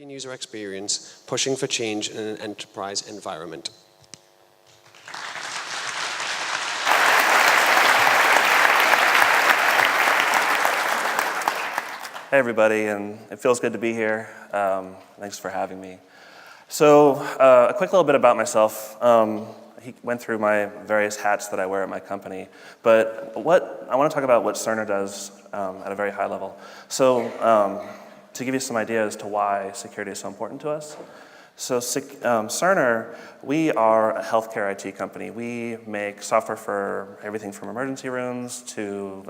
security and user experience, pushing for change in an enterprise environment. Hey everybody, and it feels good to be here. Thanks for having me. So a quick little bit about myself. He went through my various hats that I wear at my company, but I want to talk about what Cerner does at a very high level. So to give you some idea as to why security is so important to us. So Cerner, we are a healthcare IT company. We make software for everything from emergency rooms to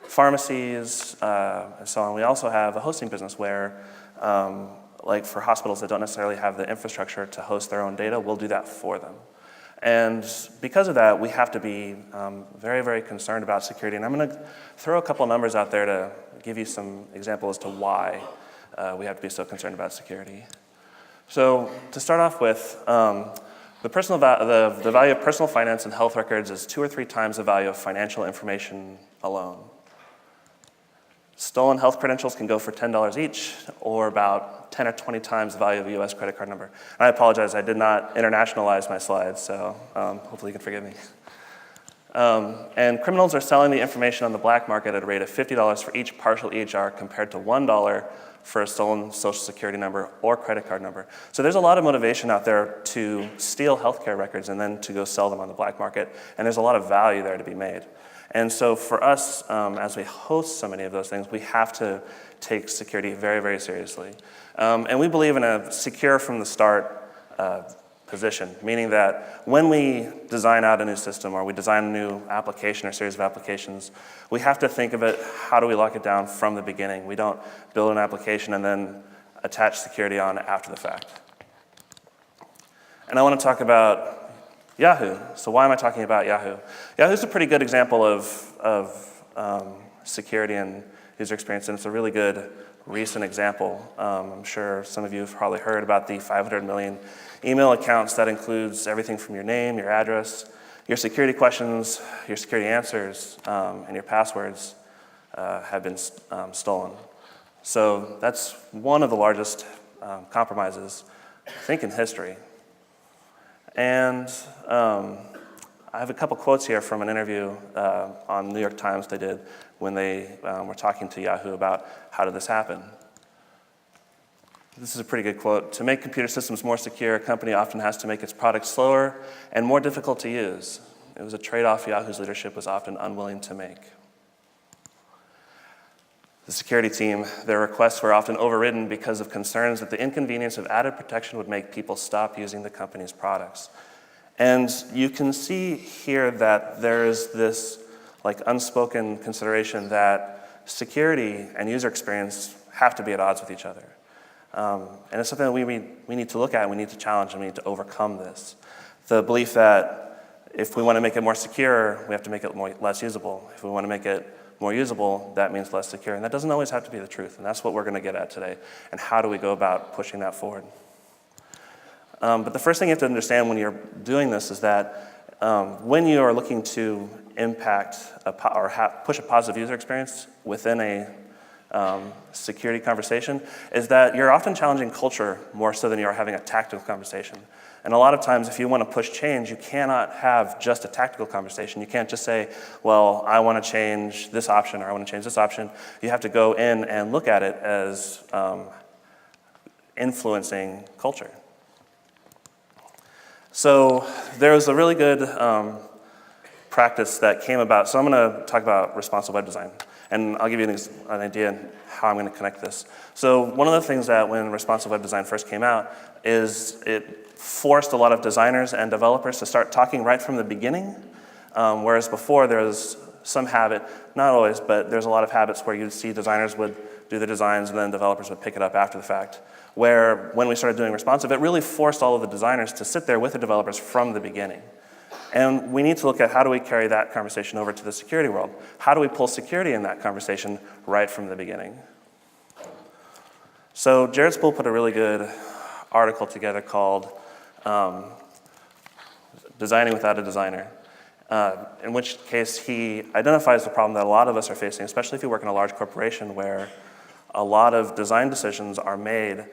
pharmacies, and so on. We also have a hosting business where, like for hospitals that don't necessarily have the infrastructure to host their own data, we'll do that for them. And because of that, we have to be very, very concerned about security. And I'm going to throw a couple numbers out there to give you some examples as to why we have to be so concerned about security. So to start off with, the value of personal finance and health records is 2 or 3 times the value of financial information alone. Stolen health credentials can go for $10 each, or about 10 or 20 times the value of a US credit card number. And I apologize, I did not internationalize my slides, so hopefully you can forgive me. And criminals are selling the information on the black market at a rate of $50 for each partial EHR compared to $1 for a stolen social security number or credit card number. So there's a lot of motivation out there to steal healthcare records and then to go sell them on the black market, and there's a lot of value there to be made. And so for us, as we host so many of those things, we have to take security very, very seriously. And we believe in a secure from the start position, meaning that when we design out a new system or we design a new application or series of applications, we have to think of it, how do we lock it down from the beginning? We don't build an application and then attach security on after the fact. And I want to talk about Yahoo. So why am I talking about Yahoo? Yahoo's a pretty good example of security and user experience, and it's a really good recent example. I'm sure some of you have probably heard about the 500 million email accounts. That includes everything from your name, your address, your security questions, your security answers, and your passwords have been stolen. So that's one of the largest compromises, I think, in history. And I have a couple quotes here from an interview on New York Times they did when they were talking to Yahoo about how did this happen. This is a pretty good quote. "To make computer systems more secure, a company often has to make its products slower and more difficult to use. It was a trade-off Yahoo's leadership was often unwilling to make." The security team, their requests were often overridden because of concerns that the inconvenience of added protection would make people stop using the company's products. And you can see here that there is this unspoken consideration that security and user experience have to be at odds with each other. And it's something that we need to look at, we need to challenge, and we need to overcome this. The belief that if we want to make it more secure, we have to make it less usable. If we want to make it more usable, that means less secure. And that doesn't always have to be the truth. And that's what we're going to get at today. And how do we go about pushing that forward? But the first thing you have to understand when you're doing this is that when you are looking to impact or push a positive user experience within a security conversation, is that you're often challenging culture more so than you are having a tactical conversation. And a lot of times, if you want to push change, you cannot have just a tactical conversation. You can't just say, well, I want to change this option or I want to change this option. You have to go in and look at it as influencing culture. So there's a really good practice that came about. So I'm going to talk about responsive web design. And I'll give you an idea how I'm going to connect this. So one of the things that when responsive web design first came out is it forced a lot of designers and developers to start talking right from the beginning, whereas before there was some habit, not always, but there's a lot of habits where you'd see designers would do the designs and then developers would pick it up after the fact. Where when we started doing responsive, it really forced all of the designers to sit there with the developers from the beginning. And we need to look at how do we carry that conversation over to the security world? How do we pull security in that conversation right from the beginning? So Jared Spool put a really good article together called Designing Without a Designer, in which case he identifies the problem that a lot of us are facing, especially if you work in a large corporation where a lot of design decisions are made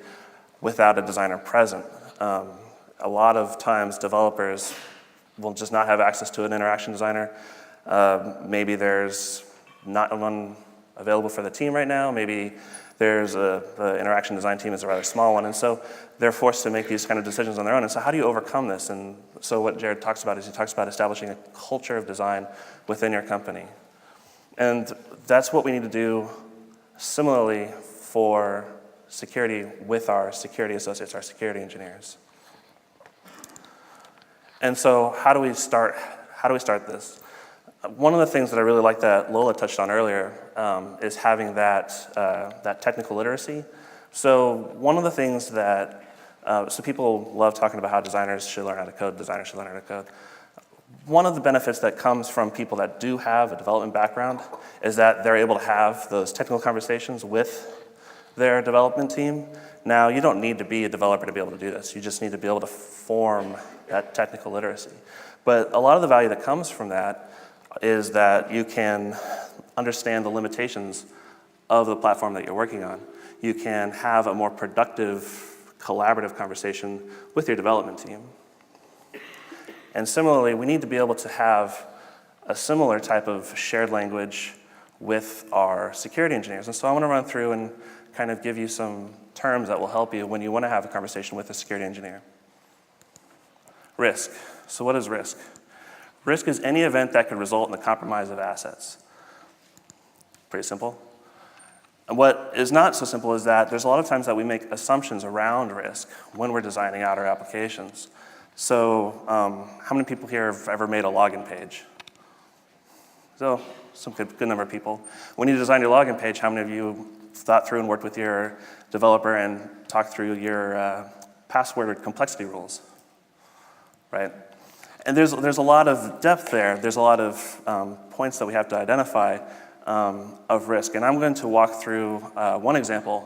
without a designer present. A lot of times developers will just not have access to an interaction designer. Maybe there's not one available for the team right now. Maybe there's the interaction design team is a rather small one. And so they're forced to make these kind of decisions on their own. And so how do you overcome this? And so what Jared talks about is he talks about establishing a culture of design within your company. And that's what we need to do similarly for security with our security associates, our security engineers. And so how do we start this? One of the things that I really like that Lola touched on earlier is having that technical literacy. So one of the things that, so people love talking about how designers should learn how to code, designers should learn how to code. One of the benefits that comes from people that do have a development background is that they're able to have those technical conversations with their development team. Now, you don't need to be a developer to be able to do this. You just need to be able to form that technical literacy. But a lot of the value that comes from that is that you can understand the limitations of the platform that you're working on. You can have a more productive, collaborative conversation with your development team. And similarly, we need to be able to have a similar type of shared language with our security engineers. And so I want to run through and kind of give you some terms that will help you when you want to have a conversation with a security engineer. Risk. So what is risk? Risk is any event that could result in the compromise of assets. Pretty simple. And what is not so simple is that there's a lot of times that we make assumptions around risk when we're designing out our applications. So how many people here have ever made a login page? So some good number of people. When you design your login page, how many of you thought through and worked with your developer and talked through your password complexity rules, right? And there's a lot of depth there. There's a lot of points that we have to identify of risk. And I'm going to walk through one example,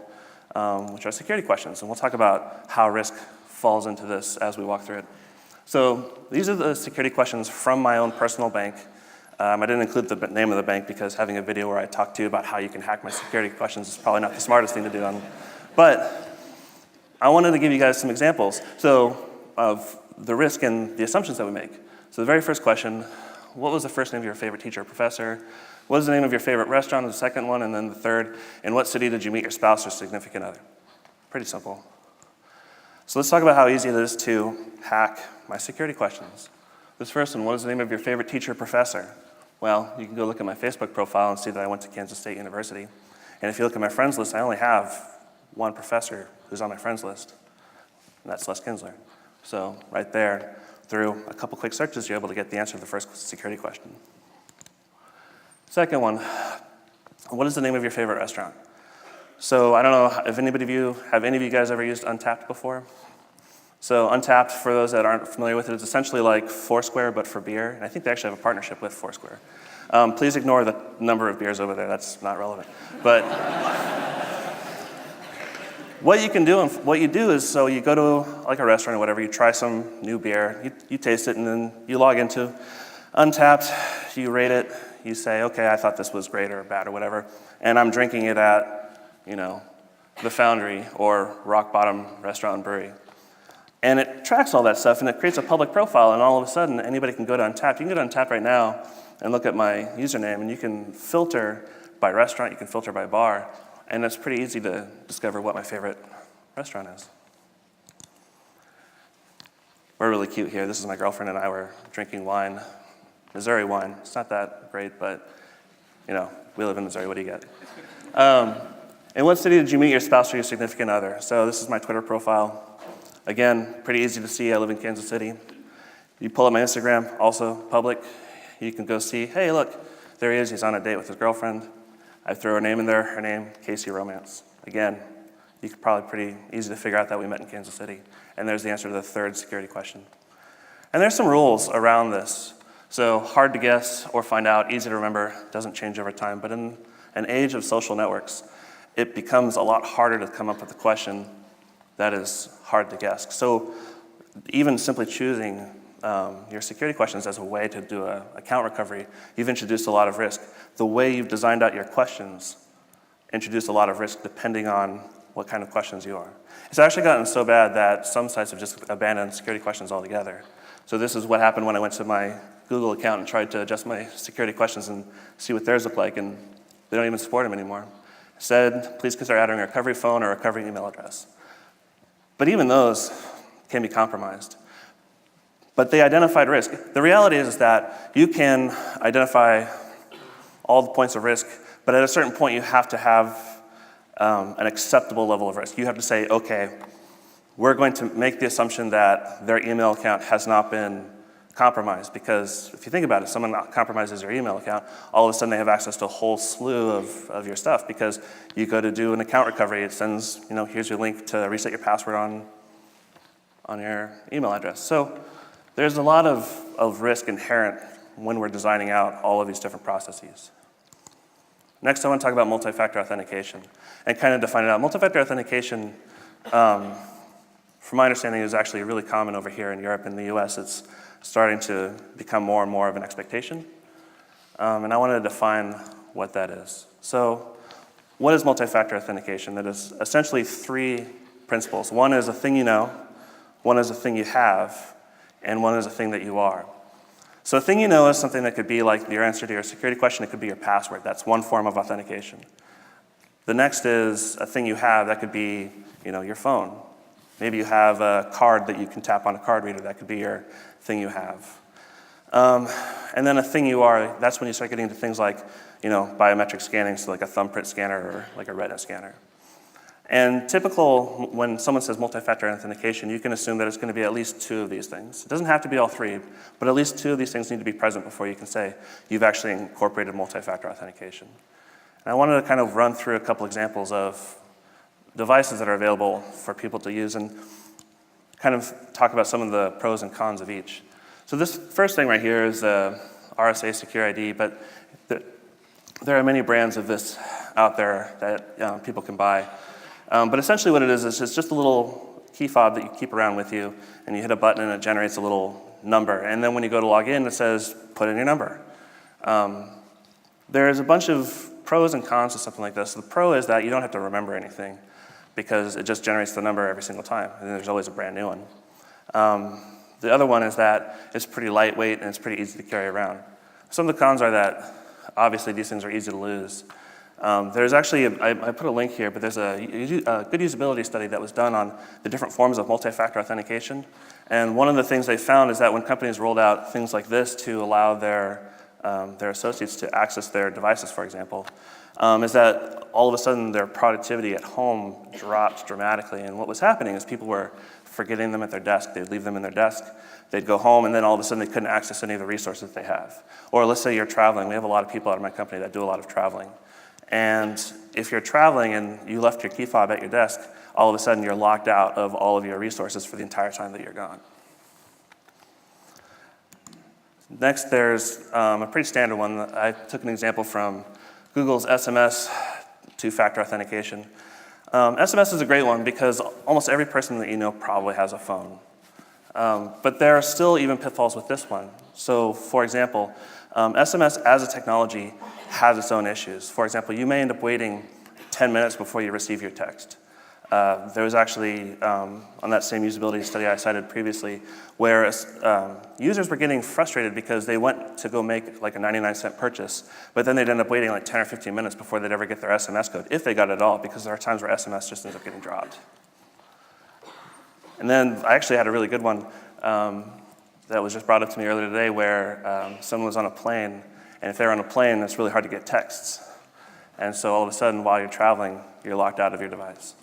which are security questions. And we'll talk about how risk falls into this as we walk through it. So these are the security questions from my own personal bank. I didn't include the name of the bank because having a video where I talk to you about how you can hack my security questions is probably not the smartest thing to do. But I wanted to give you guys some examples of the risk and the assumptions that we make. So the very first question, what was the first name of your favorite teacher or professor? What was the name of your favorite restaurant, the second one, and then the third? In what city did you meet your spouse or significant other? Pretty simple. So let's talk about how easy it is to hack my security questions. This first one, what is the name of your favorite teacher or professor? Well, you can go look at my Facebook profile and see that I went to Kansas State University. And if you look at my friends list, I only have one professor who's on my friends list, and that's Les Kinsler. So right there, through a couple quick searches, you're able to get the answer to the first security question. Second one, what is the name of your favorite restaurant? So I don't know if any of you guys ever used Untappd before? So Untappd, for those that aren't familiar with it, is essentially like Foursquare, but for beer. And I think they actually have a partnership with Foursquare. Please ignore the number of beers over there. That's not relevant. But what you can do, and what you do is, so you go to like a restaurant or whatever, you try some new beer, you taste it, and then you log into Untappd, you rate it, you say, okay, I thought this was great or bad or whatever, and I'm drinking it at, the Foundry or Rock Bottom Restaurant and Brewery. And it tracks all that stuff, and it creates a public profile, and all of a sudden, anybody can go to Untappd. You can go to Untappd right now and look at my username, and you can filter by restaurant, you can filter by bar, and it's pretty easy to discover what my favorite restaurant is. We're really cute here. This is my girlfriend and I were drinking wine, Missouri wine. It's not that great, but, we live in Missouri. What do you get? In what city did you meet your spouse or your significant other? So this is my Twitter profile. Again, pretty easy to see. I live in Kansas City. You pull up my Instagram, also public. You can go see, hey, look, there he is. He's on a date with his girlfriend. I throw her name in there, her name, Casey Romance. Again, you could probably pretty easy to figure out that we met in Kansas City. And there's the answer to the third security question. And there's some rules around this. So hard to guess or find out, easy to remember, doesn't change over time. But in an age of social networks, it becomes a lot harder to come up with a question that is hard to guess. So even simply choosing your security questions as a way to do account recovery, you've introduced a lot of risk. The way you've designed out your questions introduce a lot of risk depending on what kind of questions you are. It's actually gotten so bad that some sites have just abandoned security questions altogether. So this is what happened when I went to my Google account and tried to adjust my security questions and see what theirs look like, and they don't even support them anymore. It said, please consider adding a recovery phone or a recovery email address. But even those can be compromised. But they identified risk. The reality is that you can identify all the points of risk, but at a certain point you have to have an acceptable level of risk. You have to say, okay, we're going to make the assumption that their email account has not been compromised, because if you think about it, someone compromises your email account, all of a sudden they have access to a whole slew of your stuff, because you go to do an account recovery, it sends, here's your link to reset your password on your email address. So there's a lot of risk inherent when we're designing out all of these different processes. Next, I want to talk about multi-factor authentication and kind of define it out. Multi-factor authentication, from my understanding, is actually really common over here in Europe. In the US, it's starting to become more and more of an expectation. And I wanted to define what that is. So what is multi-factor authentication? That is essentially three principles. One is a thing you know, one is a thing you have, and one is a thing that you are. So a thing you know is something that could be like your answer to your security question. It could be your password. That's one form of authentication. The next is a thing you have. That could be, your phone. Maybe you have a card that you can tap on a card reader. That could be your thing you have. And then a thing you are, that's when you start getting into things like, biometric scanning, so like a thumbprint scanner or like a retina scanner. And typical, when someone says multi-factor authentication, you can assume that it's going to be at least two of these things. It doesn't have to be all three, but at least two of these things need to be present before you can say you've actually incorporated multi-factor authentication. And I wanted to kind of run through a couple examples of devices that are available for people to use and kind of talk about some of the pros and cons of each. So this first thing right here is RSA Secure ID, but there are many brands of this out there that people can buy. But essentially what it is it's just a little key fob that you keep around with you, and you hit a button and it generates a little number. And then when you go to log in, it says, put in your number. There's a bunch of pros and cons to something like this. The pro is that you don't have to remember anything, because it just generates the number every single time, and there's always a brand new one. The other one is that it's pretty lightweight and it's pretty easy to carry around. Some of the cons are that obviously these things are easy to lose. There's actually, I put a link here, but there's a good usability study that was done on the different forms of multi-factor authentication. And one of the things they found is that when companies rolled out things like this to allow their associates to access their devices, for example, is that all of a sudden their productivity at home dropped dramatically. And what was happening is people were forgetting them at their desk. They'd leave them in their desk, they'd go home, and then all of a sudden they couldn't access any of the resources they have. Or let's say you're traveling. We have a lot of people out of my company that do a lot of traveling. And if you're traveling and you left your key fob at your desk, all of a sudden you're locked out of all of your resources for the entire time that you're gone. Next, there's a pretty standard one. I took an example from Google's SMS two-factor authentication. SMS is a great one because almost every person that you know probably has a phone. But there are still even pitfalls with this one. So for example, SMS as a technology has its own issues. For example, you may end up waiting 10 minutes before you receive your text. There was actually, on that same usability study I cited previously, where users were getting frustrated because they went to go make like a 99-cent purchase, but then they'd end up waiting like 10 or 15 minutes before they'd ever get their SMS code, if they got it at all, because there are times where SMS just ends up getting dropped. And then I actually had a really good one that was just brought up to me earlier today where someone was on a plane, and if they're on a plane, it's really hard to get texts. And so all of a sudden, while you're traveling, you're locked out of your device.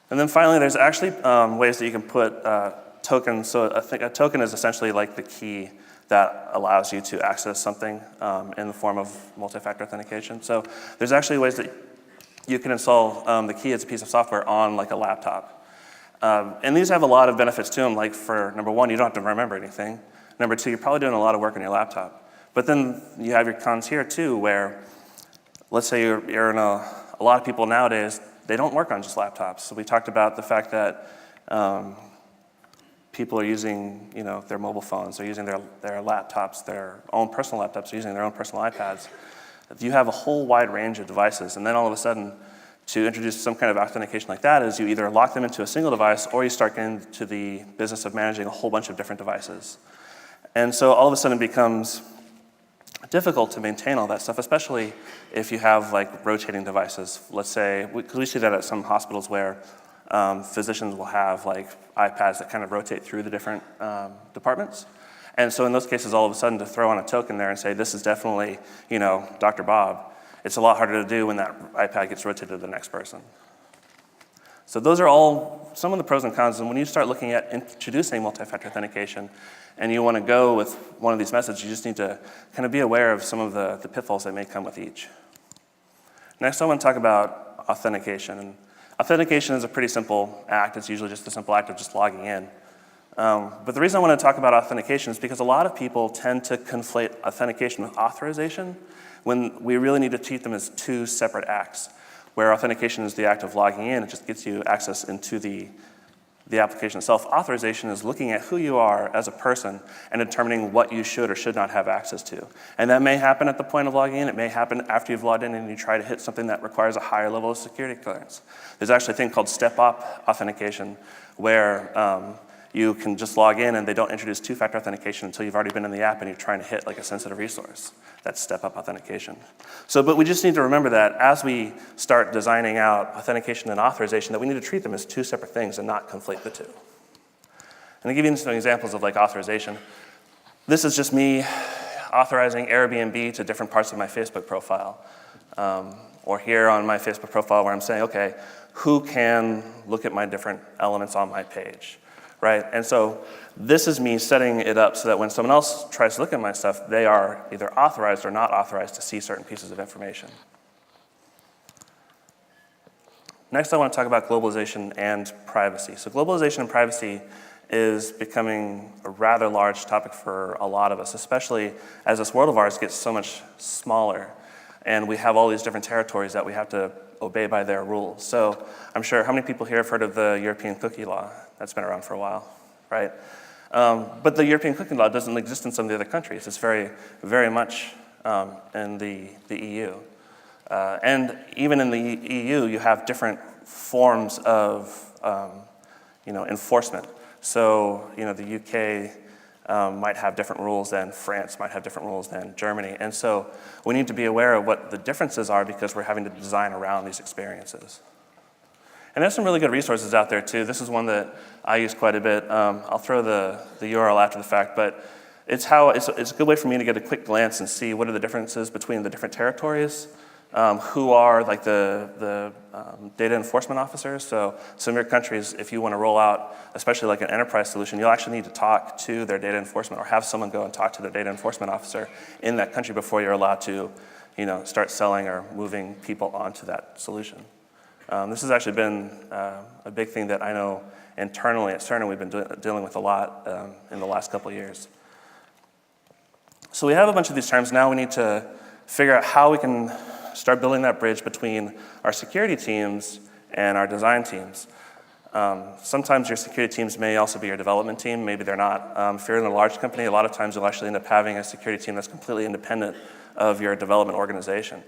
And then finally, there's actually ways that you can put tokens. So a token is essentially like the key that allows you to access something in the form of multi-factor authentication. So there's actually ways that you can install the key as a piece of software on like a laptop. And these have a lot of benefits to them. Like for number one, you don't have to remember anything. Number two, you're probably doing a lot of work on your laptop. But then you have your cons here too, where let's say you're in a lot of people nowadays, they don't work on just laptops. So we talked about the fact that people are using their mobile phones, they're using their laptops, their own personal laptops, they're using their own personal iPads. You have a whole wide range of devices, and then all of a sudden, to introduce some kind of authentication like that is you either lock them into a single device or you start getting to the business of managing a whole bunch of different devices. And so all of a sudden it becomes difficult to maintain all that stuff, especially if you have like rotating devices. Let's say, because we see that at some hospitals where physicians will have like iPads that kind of rotate through the different departments. And so in those cases, all of a sudden to throw on a token there and say, this is definitely, Dr. Bob, it's a lot harder to do when that iPad gets rotated to the next person. So those are all some of the pros and cons. And when you start looking at introducing multi-factor authentication and you want to go with one of these methods, you just need to kind of be aware of some of the pitfalls that may come with each. Next, I want to talk about authentication. And authentication is a pretty simple act. It's usually just a simple act of just logging in. But the reason I want to talk about authentication is because a lot of people tend to conflate authentication with authorization when we really need to treat them as two separate acts. Where authentication is the act of logging in, it just gets you access into the application itself. Authorization is looking at who you are as a person and determining what you should or should not have access to. And that may happen at the point of logging in. It may happen after you've logged in and you try to hit something that requires a higher level of security clearance. There's actually a thing called step-up authentication where you can just log in and they don't introduce two-factor authentication until you've already been in the app and you're trying to hit like a sensitive resource. That's step-up authentication. But we just need to remember that as we start designing out authentication and authorization, that we need to treat them as two separate things and not conflate the two. And I'll give you some examples of like authorization. This is just me authorizing Airbnb to different parts of my Facebook profile. Or here on my Facebook profile where I'm saying, okay, who can look at my different elements on my page? Right? And so this is me setting it up so that when someone else tries to look at my stuff, they are either authorized or not authorized to see certain pieces of information. Next, I want to talk about globalization and privacy. So globalization and privacy is becoming a rather large topic for a lot of us, especially as this world of ours gets so much smaller and we have all these different territories that we have to obey by their rules. So I'm sure, how many people here have heard of the European cookie law? That's been around for a while, right? But the European cookie law doesn't exist in some of the other countries. It's very, very much in the EU. And even in the EU, you have different forms of enforcement. So the UK might have different rules than France, might have different rules than Germany. And so we need to be aware of what the differences are because we're having to design around these experiences. And there's some really good resources out there too. This is one that I use quite a bit. I'll throw the URL after the fact, but it's a good way for me to get a quick glance and see what are the differences between the different territories, who are like the data enforcement officers. So some of your countries, if you want to roll out, especially like an enterprise solution, you'll actually need to talk to their data enforcement or have someone go and talk to their data enforcement officer in that country before you're allowed to start selling or moving people onto that solution. This has actually been a big thing that I know internally at Cerner we've been dealing with a lot in the last couple of years. So we have a bunch of these terms. Now we need to figure out how we can start building that bridge between our security teams and our design teams. Sometimes your security teams may also be your development team. Maybe they're not. If you're in a large company, a lot of times you'll actually end up having a security team that's completely independent of your development organization.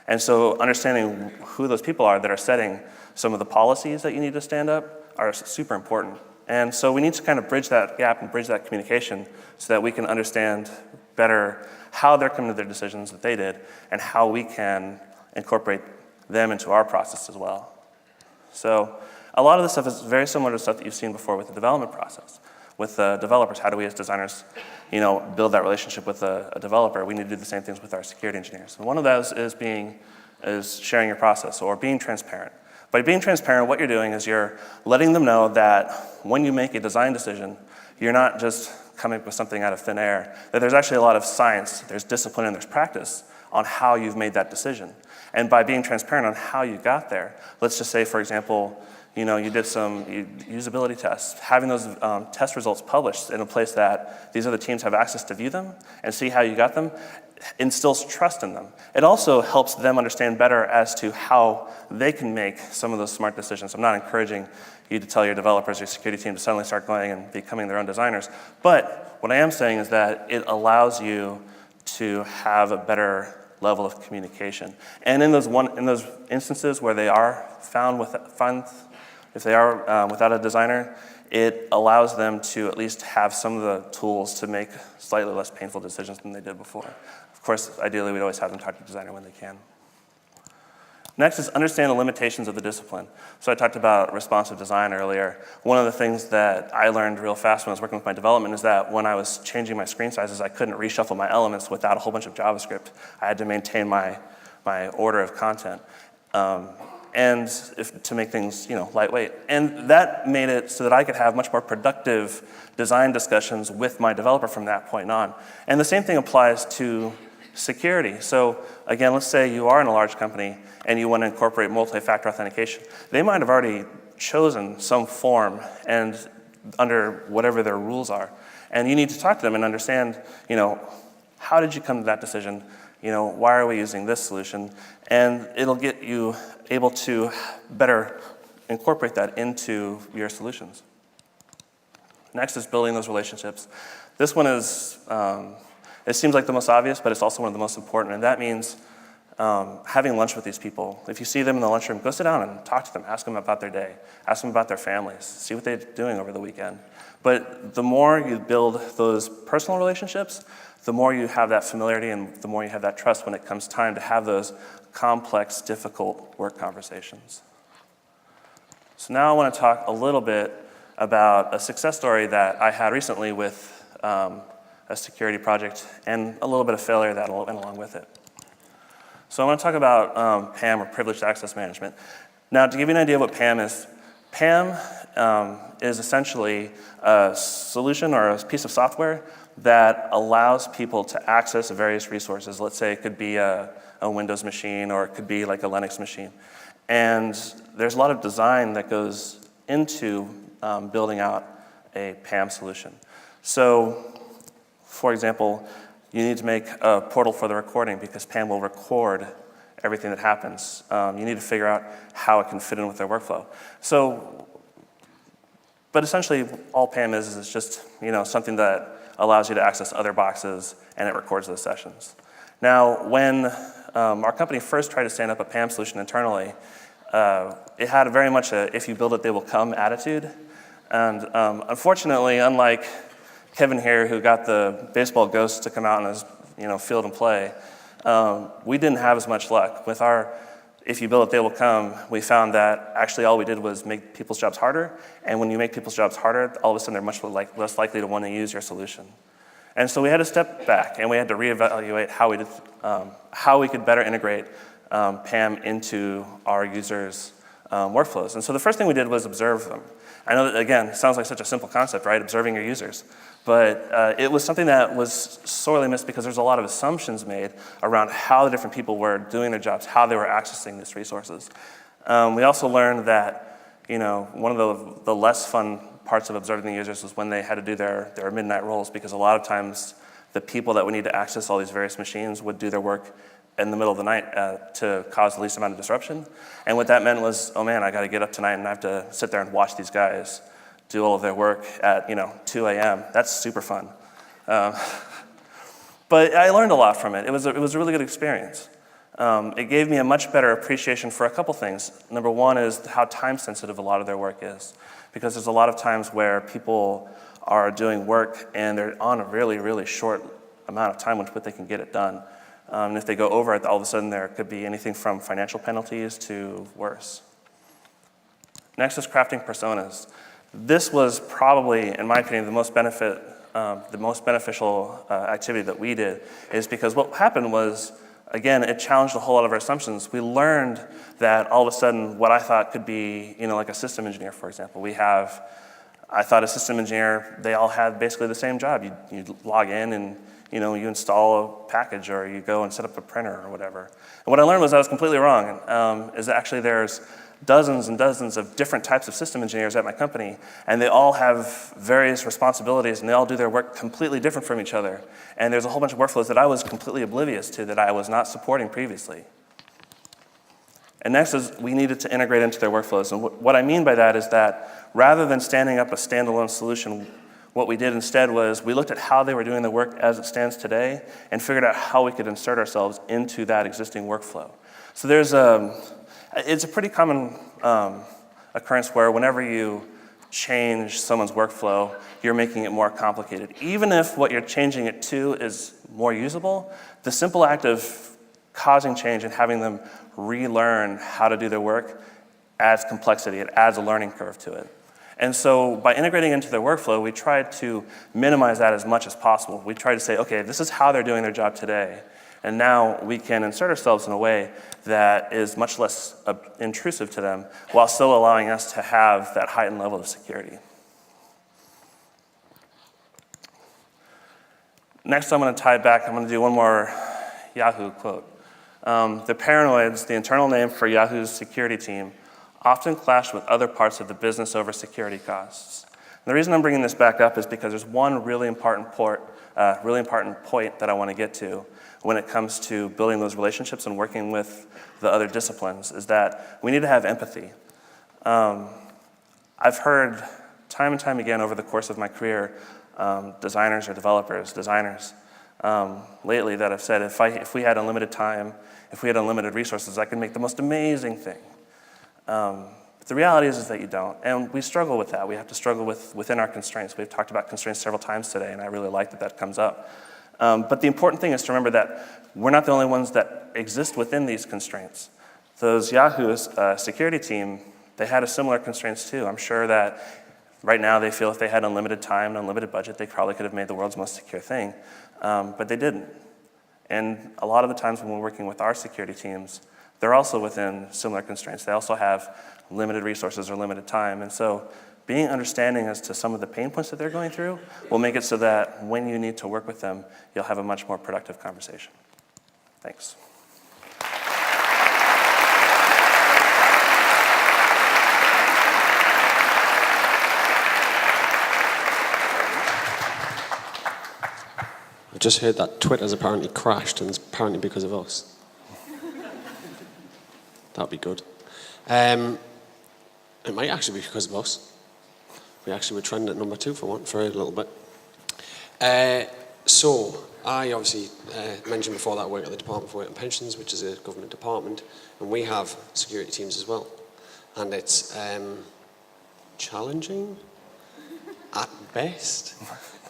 And so understanding who those people are that are setting some of the policies that you need to stand up are super important. And so we need to kind of bridge that gap and bridge that communication so that we can understand better how they're coming to their decisions that they did and how we can incorporate them into our process as well. So a lot of this stuff is very similar to stuff that you've seen before with the development process. With developers, how do we as designers build that relationship with a developer? We need to do the same things with our security engineers. And one of those is sharing your process or being transparent. By being transparent, what you're doing is you're letting them know that when you make a design decision, you're not just coming up with something out of thin air, that there's actually a lot of science, there's discipline, and there's practice on how you've made that decision. And by being transparent on how you got there, let's just say, for example, you did some usability tests. Having those test results published in a place that these other teams have access to view them and see how you got them instills trust in them. It also helps them understand better as to how they can make some of those smart decisions. I'm not encouraging you to tell your developers, your security team to suddenly start going and becoming their own designers. But what I am saying is that it allows you to have a better level of communication. And in those instances where they are found if they are without a designer, it allows them to at least have some of the tools to make slightly less painful decisions than they did before. Of course, ideally, we'd always have them talk to the designer when they can. Next is understand the limitations of the discipline. So I talked about responsive design earlier. One of the things that I learned real fast when I was working with my development is that when I was changing my screen sizes, I couldn't reshuffle my elements without a whole bunch of JavaScript. I had to maintain my order of content. To make things lightweight. And that made it so that I could have much more productive design discussions with my developer from that point on. And the same thing applies to security. So again, let's say you are in a large company and you want to incorporate multi-factor authentication. They might have already chosen some form and under whatever their rules are. And you need to talk to them and understand, how did you come to that decision? Why are we using this solution? And it'll get you able to better incorporate that into your solutions. Next is building those relationships. This one is, it seems like the most obvious, but it's also one of the most important, and that means having lunch with these people. If you see them in the lunchroom, go sit down and talk to them, ask them about their day, ask them about their families, see what they're doing over the weekend. But the more you build those personal relationships, the more you have that familiarity and the more you have that trust when it comes time to have those complex, difficult work conversations. So now I want to talk a little bit about a success story that I had recently with a security project and a little bit of failure that went along with it. So I want to talk about PAM, or Privileged Access Management. Now, to give you an idea of what PAM is essentially a solution or a piece of software that allows people to access various resources. Let's say it could be a Windows machine, or it could be like a Linux machine. And there's a lot of design that goes into building out a PAM solution. So, for example, you need to make a portal for the recording because PAM will record everything that happens. You need to figure out how it can fit in with their workflow. So, but essentially, all PAM is just something that allows you to access other boxes, and it records those sessions. Now, when our company first tried to stand up a PAM solution internally, it had very much a if you build it, they will come attitude. And unfortunately, unlike Kevin here, who got the baseball ghost to come out in his field and play, we didn't have as much luck. With our if you build it, they will come, we found that actually all we did was make people's jobs harder. And when you make people's jobs harder, all of a sudden they're much less likely to want to use your solution. And so we had to step back and we had to reevaluate how we could better integrate PAM into our users' workflows. And so the first thing we did was observe them. I know that, again, it sounds like such a simple concept, right? Observing your users. But it was something that was sorely missed because there's a lot of assumptions made around how the different people were doing their jobs, how they were accessing these resources. We also learned that, one of the less fun parts of observing the users was when they had to do their midnight rolls, because a lot of times the people that would need to access all these various machines would do their work in the middle of the night to cause the least amount of disruption. And what that meant was, oh man, I got to get up tonight and I have to sit there and watch these guys do all of their work at 2 a.m. That's super fun. But I learned a lot from it. It was a really good experience. It gave me a much better appreciation for a couple things. Number one is how time sensitive a lot of their work is, because there's a lot of times where people are doing work and they're on a really, really short amount of time with what they can get it done. And if they go over it, all of a sudden there could be anything from financial penalties to worse. Next is crafting personas. This was probably, in my opinion, the most beneficial activity that we did, is because what happened was, again, it challenged a whole lot of our assumptions. We learned that all of a sudden what I thought could be, like a system engineer, for example. I thought a system engineer, they all had basically the same job. You log in and you install a package, or you go and set up a printer or whatever. And what I learned was I was completely wrong, is that actually there's dozens and dozens of different types of system engineers at my company, and they all have various responsibilities, and they all do their work completely different from each other. And there's a whole bunch of workflows that I was completely oblivious to, that I was not supporting previously. And next is we needed to integrate into their workflows. And what I mean by that is that rather than standing up a standalone solution, What we did instead was we looked at how they were doing the work as it stands today and figured out how we could insert ourselves into that existing workflow. So it's a pretty common occurrence where whenever you change someone's workflow, you're making it more complicated. Even if what you're changing it to is more usable, the simple act of causing change and having them relearn how to do their work adds complexity. It adds a learning curve to it. And so by integrating into their workflow, we tried to minimize that as much as possible. We tried to say, okay, this is how they're doing their job today. And now we can insert ourselves in a way that is much less intrusive to them while still allowing us to have that heightened level of security. Next, I'm going to tie it back. I'm going to do one more Yahoo quote. The paranoids, the internal name for Yahoo's security team, often clash with other parts of the business over security costs. And the reason I'm bringing this back up is because there's one really important point that I want to get to when it comes to building those relationships and working with the other disciplines, is that we need to have empathy. I've heard time and time again over the course of my career, designers lately that have said, if we had unlimited time, if we had unlimited resources, I could make the most amazing thing. But the reality is that you don't, and we struggle with that. We have to struggle within our constraints. We've talked about constraints several times today, and I really like that comes up. But the important thing is to remember that we're not the only ones that exist within these constraints. Those Yahoo's security team, they had a similar constraints too. I'm sure that right now they feel if they had unlimited time and unlimited budget, they probably could have made the world's most secure thing, but they didn't. And a lot of the times when we're working with our security teams, they're also within similar constraints. They also have limited resources or limited time. And so being understanding as to some of the pain points that they're going through will make it so that when you need to work with them, you'll have a much more productive conversation. Thanks. I just heard that Twitter's apparently crashed, and it's apparently because of us. That'd be good. It might actually be because of us. We actually were trending at number 2 for a little bit. So I obviously mentioned before that I work at the Department for Work and Pensions, which is a government department, and we have security teams as well. And it's challenging at best.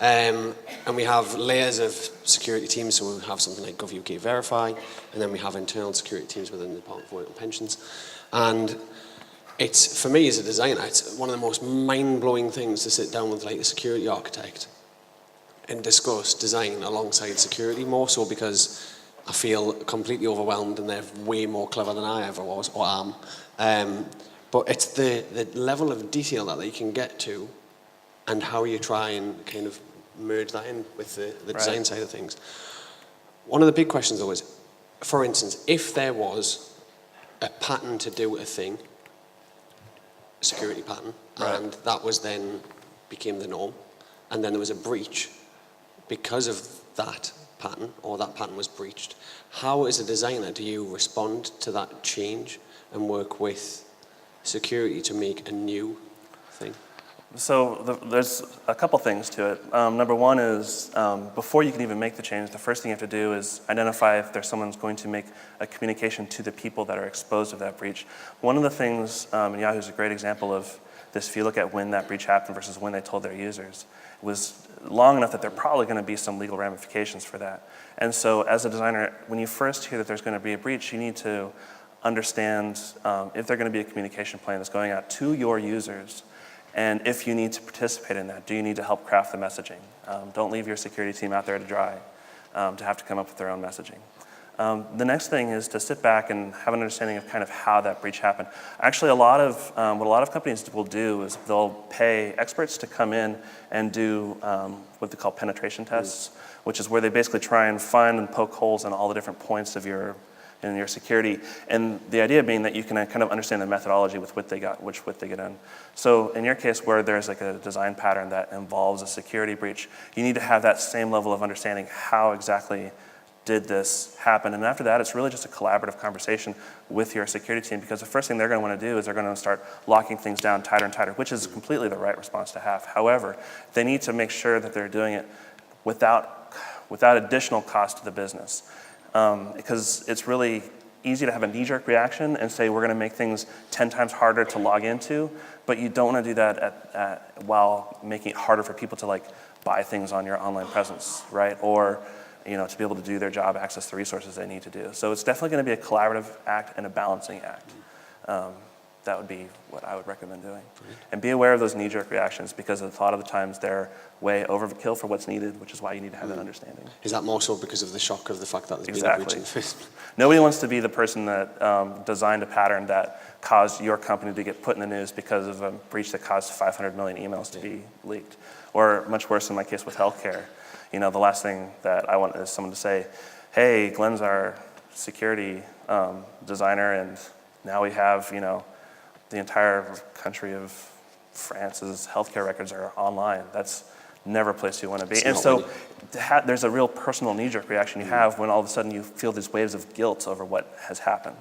And we have layers of security teams, so we have something like GovUK Verify, and then we have internal security teams within the Department for Work and Pensions. And it's, for me as a designer, it's one of the most mind-blowing things to sit down with like a security architect and discuss design alongside security, more so because I feel completely overwhelmed and they're way more clever than I ever was or am. But it's the level of detail that they can get to and how you try and kind of merge that in with the design side of things. One of the big questions though is, for instance, if there was a pattern to do a thing, a security pattern, and that was then became the norm, and then there was a breach because of that pattern, or that pattern was breached, how as a designer do you respond to that change and work with security to make a new thing? So there's a couple things to it. Number one is before you can even make the change, the first thing you have to do is identify if there's someone's going to make a communication to the people that are exposed to that breach. One of the things, and Yahoo's a great example of this, if you look at when that breach happened versus when they told their users, it was long enough that there are probably going to be some legal ramifications for that. And so as a designer, when you first hear that there's going to be a breach, you need to understand if there's going to be a communication plan that's going out to your users. And if you need to participate in that, do you need to help craft the messaging? Don't leave your security team out there to dry, to have to come up with their own messaging. The next thing is to sit back and have an understanding of kind of how that breach happened. Actually, what a lot of companies will do is they'll pay experts to come in and do what they call penetration tests, which is where they basically try and find and poke holes in all the different points of your security, and the idea being that you can kind of understand the methodology with what they get in. So in your case, where there's like a design pattern that involves a security breach, you need to have that same level of understanding how exactly did this happen? And after that, it's really just a collaborative conversation with your security team, because the first thing they're going to want to do is they're going to start locking things down tighter and tighter, which is completely the right response to have. However, they need to make sure that they're doing it without additional cost to the business, because it's really easy to have a knee-jerk reaction and say we're going to make things 10 times harder to log into, but you don't want to do that while making it harder for people to buy things on your online presence, right? Or to be able to do their job, access the resources they need to do. So it's definitely going to be a collaborative act and a balancing act. That would be what I would recommend doing. Brilliant. And be aware of those knee-jerk reactions, because a lot of the times they're way overkill for what's needed, which is why you need to have that understanding. Is that more so because of the shock of the fact that there's Exactly. been a breach in the first place? Nobody wants to be the person that designed a pattern that caused your company to get put in the news because of a breach that caused 500 million emails to be leaked. Or much worse in my case with healthcare. The last thing that I want is someone to say, hey, Glenn's our security designer, and now we have, the entire country of France's healthcare records are online. That's never a place you want to be. And so there's a real personal knee-jerk reaction you have when all of a sudden you feel these waves of guilt over what has happened.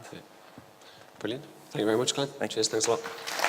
Brilliant. Thank you very much, Glenn. Thank you. Cheers. Thanks a lot.